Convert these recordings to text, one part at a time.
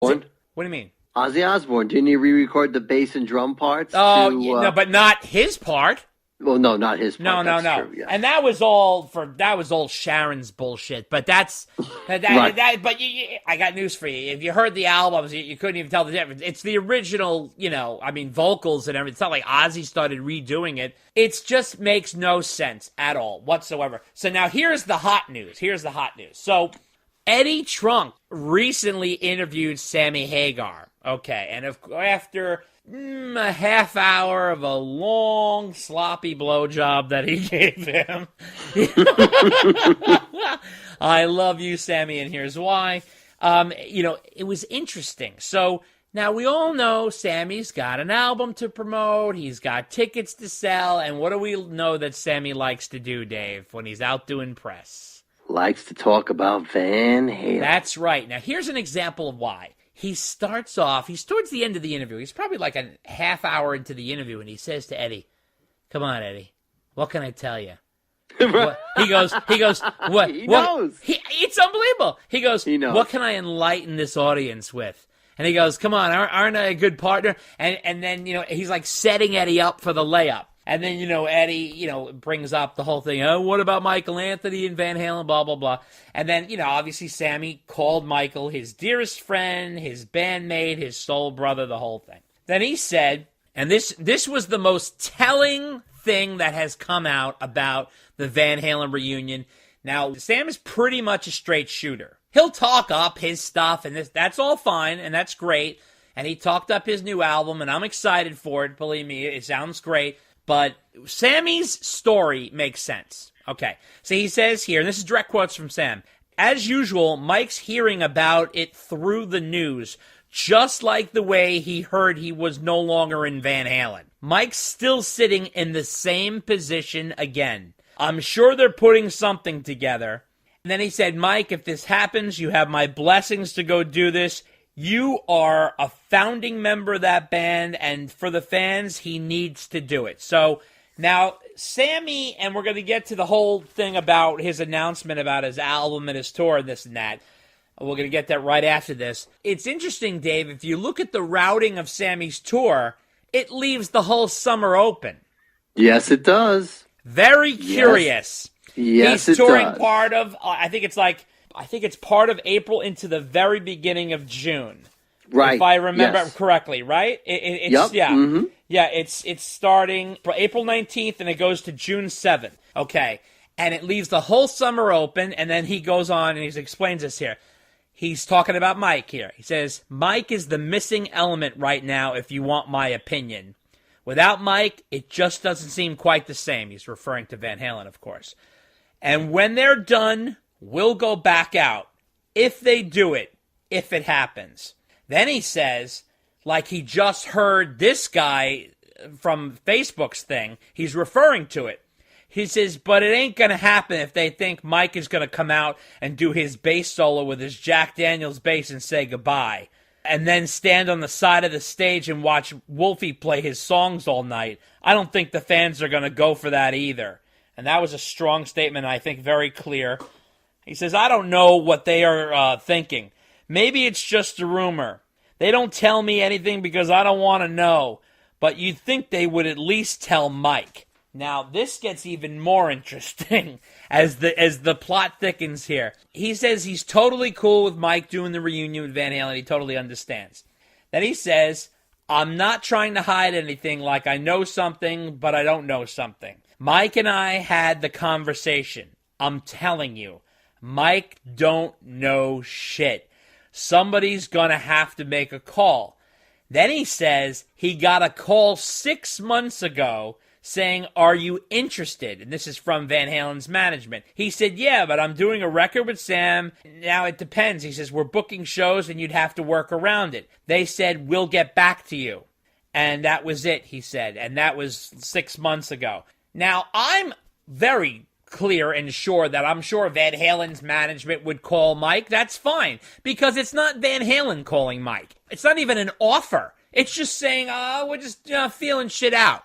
What do you mean? Ozzy Osbourne, didn't he re-record the bass and drum parts? Oh, no, but not his part. Well, no, not his No, part. no, That's no. true, yes. And that was all Sharon's bullshit. But that's Right. but I got news for you. If you heard the albums, you couldn't even tell the difference. It's the original, vocals and everything. It's not like Ozzy started redoing it. It just makes no sense at all whatsoever. So now here's the hot news. So Eddie Trunk recently interviewed Sammy Hagar. Okay, and after a half hour of a long, sloppy blowjob that he gave him. I love you, Sammy, and here's why. It was interesting. So now we all know Sammy's got an album to promote. He's got tickets to sell. And what do we know that Sammy likes to do, Dave, when he's out doing press? Likes to talk about Van Halen. That's right. Now, here's an example of why. He's towards the end of the interview. He's probably like a half hour into the interview, and he says to Eddie, "Come on, Eddie, what can I tell you?" He goes, what? He knows. It's unbelievable. He goes, He knows. "What can I enlighten this audience with?" And he goes, "Come on, aren't I a good partner?" And then, he's like setting Eddie up for the layup. And then, Eddie, brings up the whole thing. Oh, what about Michael Anthony and Van Halen, blah, blah, blah. And then, obviously Sammy called Michael his dearest friend, his bandmate, his soul brother, the whole thing. Then he said, and this was the most telling thing that has come out about the Van Halen reunion. Now, Sam is pretty much a straight shooter. He'll talk up his stuff, and that's all fine, and that's great. And he talked up his new album, and I'm excited for it. Believe me, it sounds great. But Sammy's story makes sense. Okay, so he says here, and this is direct quotes from Sam, "As usual, Mike's hearing about it through the news, just like the way he heard he was no longer in Van Halen. Mike's still sitting in the same position again. I'm sure they're putting something together." And then he said, "Mike, if this happens, you have my blessings to go do this. You are a founding member of that band, and for the fans, he needs to do it." So now Sammy, and we're going to get to the whole thing about his announcement about his album and his tour and this and that. We're going to get that right after this. It's interesting, Dave, if you look at the routing of Sammy's tour, it leaves the whole summer open. Yes, it does. Very curious. Yes, He's it touring does. part of, I think it's part of April into the very beginning of June. Right. If I remember Yes. correctly, right? It's, Yep. Yeah. Mm-hmm. Yeah, it's starting April 19th and it goes to June 7th. Okay. And it leaves the whole summer open, and then he goes on and he explains this here. He's talking about Mike here. He says, "Mike is the missing element right now, if you want my opinion. Without Mike, it just doesn't seem quite the same." He's referring to Van Halen, of course. "And when they're done, we'll go back out. If they do it. If it happens." Then he says, like he just heard this guy from Facebook's thing, he's referring to it. He says, "But it ain't going to happen if they think Mike is going to come out and do his bass solo with his Jack Daniels bass and say goodbye, and then stand on the side of the stage and watch Wolfie play his songs all night. I don't think the fans are going to go for that either." And that was a strong statement, I think very clear. He says, "I don't know what they are thinking. Maybe it's just a rumor. They don't tell me anything because I don't want to know. But you'd think they would at least tell Mike." Now, this gets even more interesting as the plot thickens here. He says he's totally cool with Mike doing the reunion with Van Halen. He totally understands. Then he says, "I'm not trying to hide anything, like I know something, but I don't know something. Mike and I had the conversation. I'm telling you, Mike don't know shit. Somebody's gonna have to make a call." Then he says he got a call 6 months ago saying, "Are you interested?" And this is from Van Halen's management. He said, "Yeah, but I'm doing a record with Sam. Now it depends." He says, "We're booking shows and you'd have to work around it." They said, "We'll get back to you." And that was it, he said. And that was 6 months ago. Now, I'm very clear and sure that I'm sure Van Halen's management would call Mike. That's fine, because it's not Van Halen calling Mike. It's not even an offer. It's just saying, we're just feeling shit out.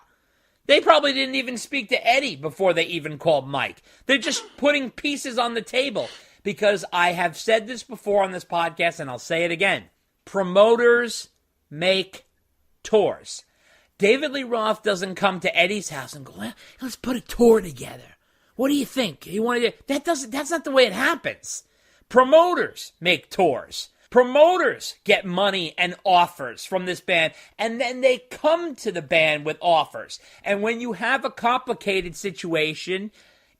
They probably didn't even speak to Eddie before they even called Mike. They're just putting pieces on the table, because I have said this before on this podcast, and I'll say it again. Promoters make tours. David Lee Roth doesn't come to Eddie's house and go, well, let's put a tour together. What do you think? You want to do? That's not the way it happens. Promoters make tours. Promoters get money and offers from this band, and then they come to the band with offers. And when you have a complicated situation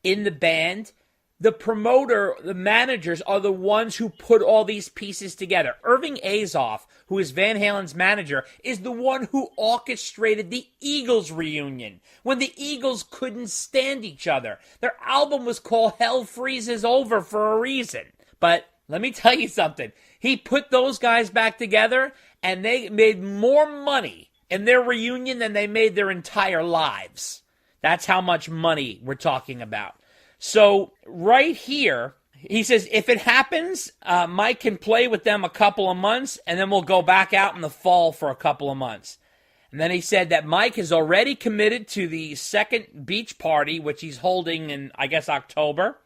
in the band, the promoter, the managers are the ones who put all these pieces together. Irving Azoff, who is Van Halen's manager, is the one who orchestrated the Eagles reunion when the Eagles couldn't stand each other. Their album was called Hell Freezes Over for a reason. But let me tell you something. He put those guys back together, and they made more money in their reunion than they made their entire lives. That's how much money we're talking about. So right here, he says, if it happens, Mike can play with them a couple of months, and then we'll go back out in the fall for a couple of months. And then he said that Mike has already committed to the second beach party, which he's holding in, I guess, October.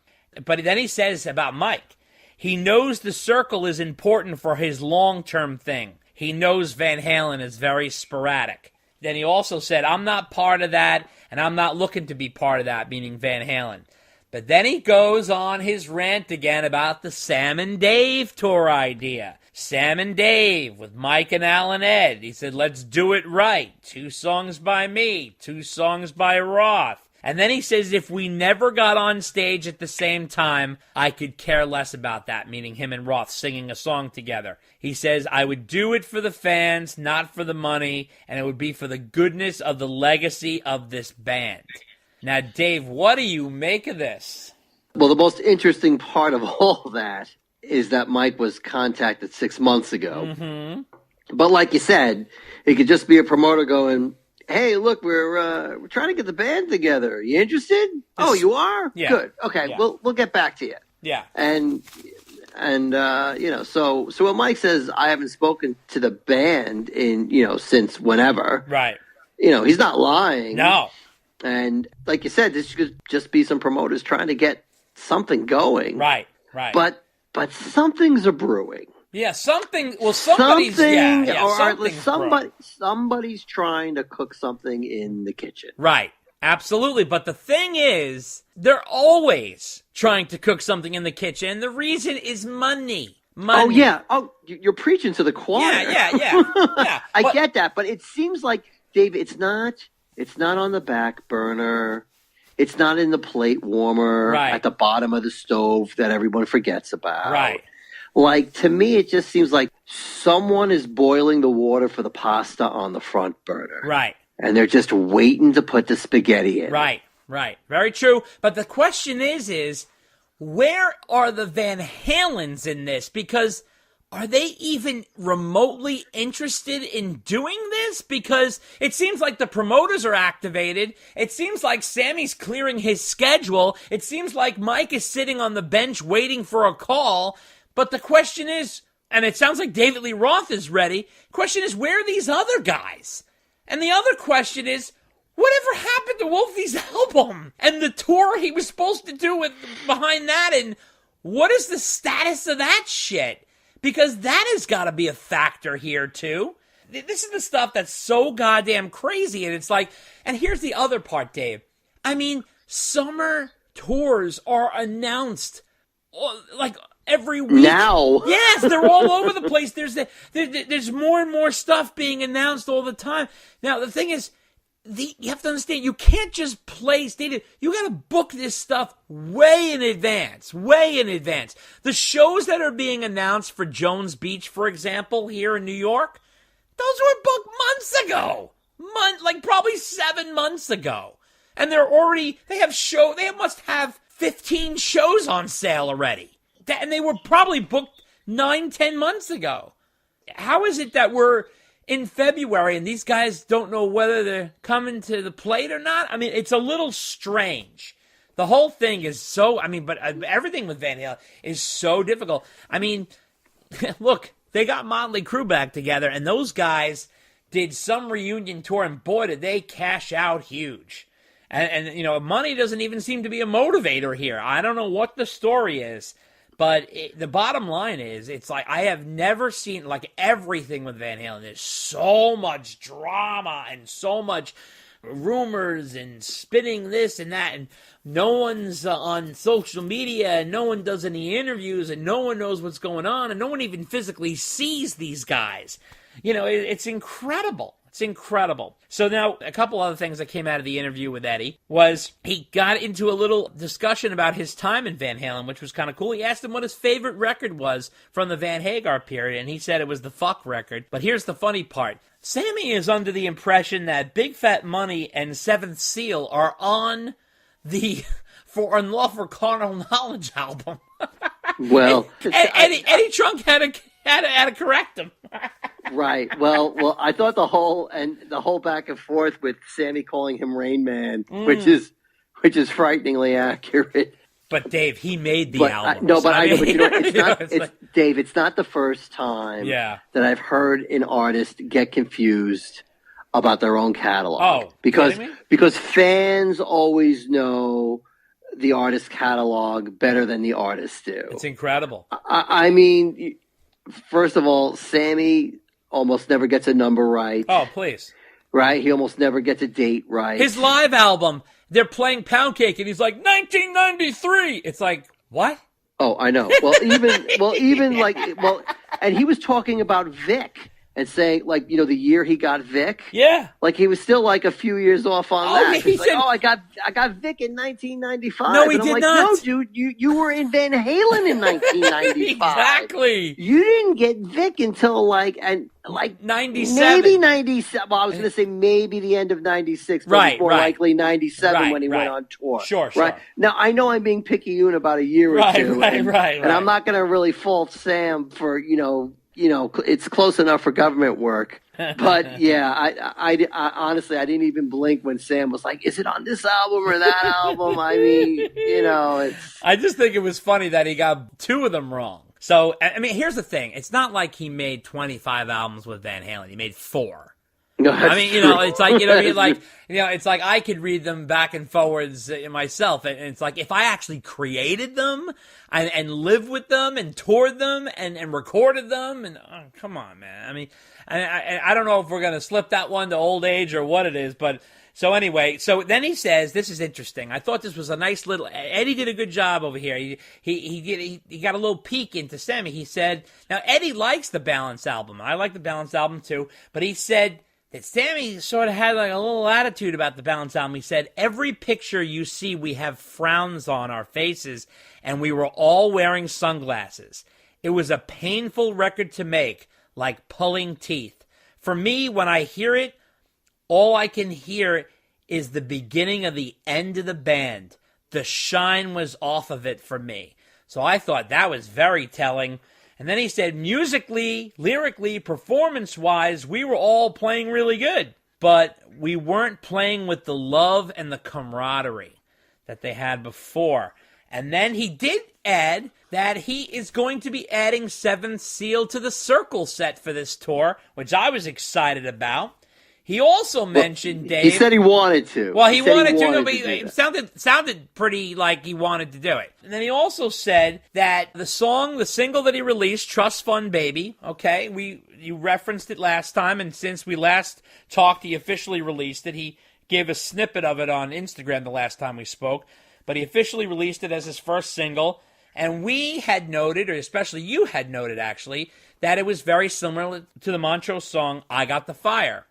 But then he says about Mike, he knows the circle is important for his long-term thing. He knows Van Halen is very sporadic. Then he also said, I'm not part of that, and I'm not looking to be part of that, meaning Van Halen. But then he goes on his rant again about the Sam and Dave tour idea. Sam and Dave with Mike and Al and Ed. He said, let's do it right. 2 songs by me, 2 songs by Roth. And then he says, if we never got on stage at the same time, I could care less about that, meaning him and Roth singing a song together. He says, I would do it for the fans, not for the money, and it would be for the goodness of the legacy of this band. Now, Dave, what do you make of this? Well, the most interesting part of all that is that Mike was contacted 6 months ago. Mm-hmm. But like you said, it could just be a promoter going, hey, look, we're trying to get the band together. You interested? Oh, you are? Yeah. Good. Okay, Yeah. we'll get back to you. Yeah. And so when Mike says I haven't spoken to the band in, since whenever. Right. He's not lying. No. And like you said, this could just be some promoters trying to get something going. Right. But something's a brewing. Yeah, something. Well, somebody's somebody's trying to cook something in the kitchen. Right, absolutely. But the thing is, they're always trying to cook something in the kitchen. And the reason is money. Oh yeah. Oh, you're preaching to the choir. Yeah. I get that, but it seems like, David, it's not on the back burner. It's not in the plate warmer at the bottom of the stove that everyone forgets about. Right. Like, to me, it just seems like someone is boiling the water for the pasta on the front burner. Right. And they're just waiting to put the spaghetti in. Right. Very true. But the question is where are the Van Halens in this? Because are they even remotely interested in doing this? Because it seems like the promoters are activated. It seems like Sammy's clearing his schedule. It seems like Mike is sitting on the bench waiting for a call. But the question is, and it sounds like David Lee Roth is ready, question is, where are these other guys? And the other question is, whatever happened to Wolfie's album and the tour he was supposed to do behind that, and what is the status of that shit? Because that has got to be a factor here, too. This is the stuff that's so goddamn crazy, and it's like, and here's the other part, Dave. I mean, summer tours are announced, like, every week. Now. Yes, they're all over the place. There's more and more stuff being announced all the time. Now, the thing is, you have to understand, you can't just play stadium. You got to book this stuff way in advance. The shows that are being announced for Jones Beach, for example, here in New York, those were booked months ago. Like probably 7 months ago. And they must have 15 shows on sale already. And they were probably booked 9-10 months ago. How is it that we're in February and these guys don't know whether they're coming to the plate or not? I mean, it's a little strange. The whole thing is but everything with Van Halen is so difficult. I mean, look, they got Motley Crue back together, and those guys did some reunion tour, and boy, did they cash out huge. And money doesn't even seem to be a motivator here. I don't know what the story is. But the bottom line is, it's like, I have never seen, like, everything with Van Halen. There's so much drama and so much rumors and spinning this and that, and no one's on social media, and no one does any interviews, and no one knows what's going on, and no one even physically sees these guys. You know, it's incredible. It's incredible. So now, a couple other things that came out of the interview with Eddie was he got into a little discussion about his time in Van Halen, which was kind of cool. He asked him what his favorite record was from the Van Hagar period, and he said it was the Fuck record. But here's the funny part. Sammy is under the impression that Big Fat Money and Seventh Seal are on the For Unlawful Carnal Knowledge album. Well, Eddie Trunk had to correct him. Right. Well, I thought the whole back and forth with Sammy calling him Rain Man, which is frighteningly accurate. But Dave, he made the album. But you know, it's not. Dave, it's not the first time that I've heard an artist get confused about their own catalog. Oh, because fans always know the artist's catalog better than the artists do. It's incredible. I mean, first of all, Sammy almost never gets a number right. Oh, please. Right? He almost never gets a date right. His live album, they're playing Pound Cake, and he's like, 1993. It's like, what? Oh, I know. And he was talking about Vic and saying, like, you know, the year he got Vic. Yeah. Like, he was still, like, a few years off on that. He said, I got Vic in 1995. No, he and I'm did like, not. No, dude, you were in Van Halen in 1995. Exactly. You didn't get Vic until, like 97. Maybe 97. Well, I was going to say maybe the end of 96, but it's more likely 97 when he went on tour. Sure. Right? Now, I know I'm being picky in about a year or two. Right. And I'm not going to really fault Sam for, you know, it's close enough for government work. But yeah, I honestly, I didn't even blink when Sam was like, is it on this album or that album? I mean, you know, I just think it was funny that he got two of them wrong. So, I mean, here's the thing. It's not like he made 25 albums with Van Halen. He made 4. No, I mean, you know, it's like, you know, it's like I could read them back and forwards myself. And it's like, if I actually created them and lived with them and toured them and recorded them, and come on, man. I mean, I don't know if we're going to slip that one to old age or what it is, but so anyway, so then he says, this is interesting. I thought this was a nice little, Eddie did a good job over here. He got a little peek into Sammy. He said, now Eddie likes the Balance album. I like the Balance album too, but he said that Sammy sort of had like a little attitude about the Balance album. He said, every picture you see, we have frowns on our faces, and we were all wearing sunglasses. It was a painful record to make, like pulling teeth. For me, when I hear it, all I can hear is the beginning of the end of the band. The shine was off of it for me. So I thought that was very telling. And then he said, musically, lyrically, performance-wise, we were all playing really good. But we weren't playing with the love and the camaraderie that they had before. And then he did add that he is going to be adding Seventh Seal to the Circle set for this tour, which I was excited about. He also mentioned, Dave... He said he wanted to. Well, he wanted to, but it sounded pretty like he wanted to do it. And then he also said that the single that he released, Trust Fund Baby, okay, you referenced it last time, and since we last talked, he officially released it. He gave a snippet of it on Instagram the last time we spoke, but he officially released it as his first single. And we had noted, or especially you had noted, actually, that it was very similar to the Montrose song, I Got the Fire.